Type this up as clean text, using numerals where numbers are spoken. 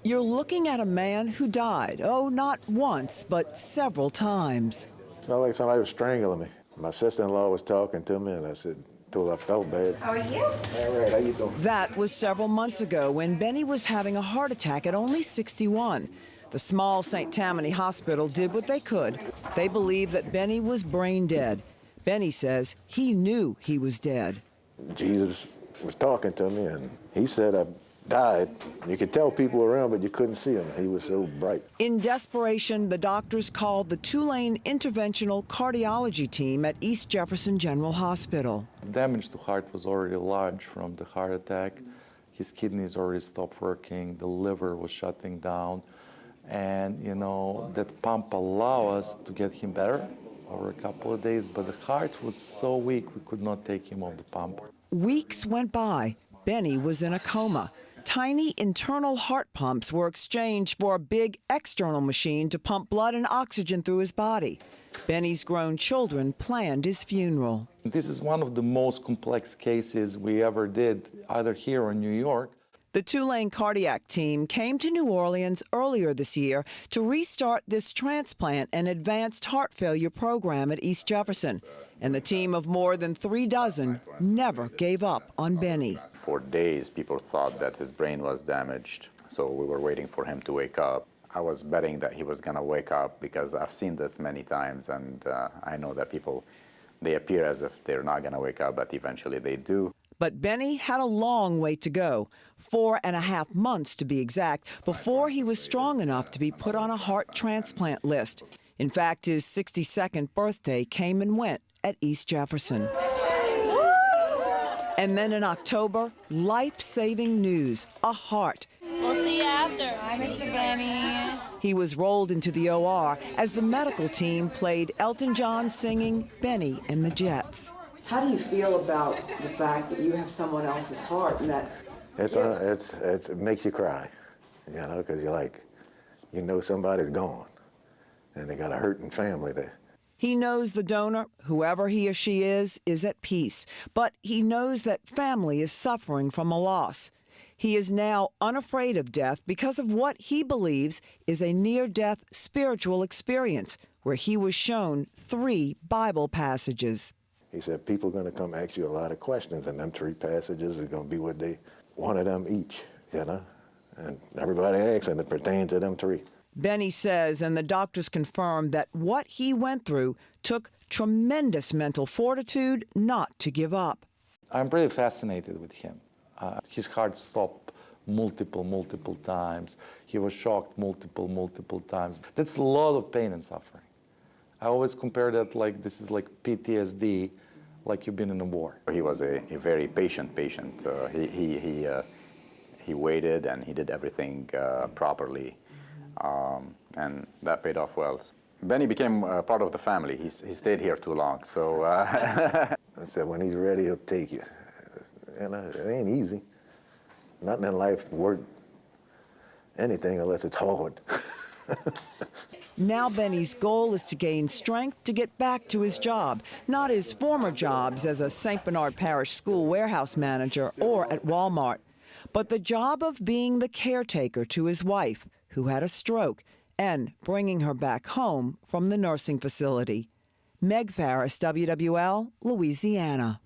You're looking at a man who died, oh, not once, but several times. Felt like somebody was strangling me. My sister-in-law was talking to me, and I told her I felt bad. How are you? All right, how you doing? That was several months ago when Benny was having a heart attack at only 61. The small St. Tammany hospital did what they could. They believe that Benny was brain dead. Benny says he knew he was dead. Jesus was talking to me, and he said I died. You could tell people were around, but you couldn't see him. He was so bright. In desperation, the doctors called the Tulane interventional cardiology team at East Jefferson General Hospital. The damage to heart was already large from the heart attack. His kidneys already stopped working. The liver was shutting down. And, you know, that pump allowed us to get him better over a couple of days, but the heart was so weak we could not take him off the pump. Weeks went by. Benny was in a coma. Tiny internal heart pumps were exchanged for a big external machine to pump blood and oxygen through his body. Benny's grown children planned his funeral. This is one of the most complex cases we ever did, either here or in New York. The Tulane cardiac team came to New Orleans earlier this year to restart this transplant and advanced heart failure program at East Jefferson. And the team of more than 36 never gave up on Benny. For days, people thought that his brain was damaged, so we were waiting for him to wake up. I was betting that he was going to wake up because I've seen this many times, and I know that people, they appear as if they're not going to wake up, but eventually they do. But Benny had a long way to go, 4.5 months to be exact, before he was strong enough to be put on a heart transplant list. In fact, his 62nd birthday came and went at East Jefferson. And then in October, life-saving news, a heart. We'll see you after. Hi, Mr. Benny. He was rolled into the OR as the medical team played Elton John singing Benny and the Jets. How do you feel about the fact that you have someone else's heart and that It makes you cry, you know, because you're like, you know somebody's gone, and they got a hurting family there. He knows the donor, whoever he or she is at peace. But he knows that family is suffering from a loss. He is now unafraid of death because of what he believes is a near-death spiritual experience, where he was shown 3 Bible passages. He said, people are going to come ask you a lot of questions, and them 3 passages are going to be what they wanted them each, you know? And everybody asks, and it pertains to them 3. Benny says, and the doctors confirmed, that what he went through took tremendous mental fortitude not to give up. I'm pretty fascinated with him. His heart stopped multiple times. He was shocked multiple times. That's a lot of pain and suffering. I always compare that like this is like PTSD, like you've been in a war. He was a very patient patient. He waited and he did everything properly, and that paid off well. Benny became part of the family. He stayed here too long, so. I said, when he's ready, he'll take you. And it ain't easy. Nothing in life worth anything unless it's hard. Now Benny's goal is to gain strength to get back to his job, not his former jobs as a St. Bernard Parish school warehouse manager or at Walmart, but the job of being the caretaker to his wife, who had a stroke, and bringing her back home from the nursing facility. Meg Farris, WWL, Louisiana.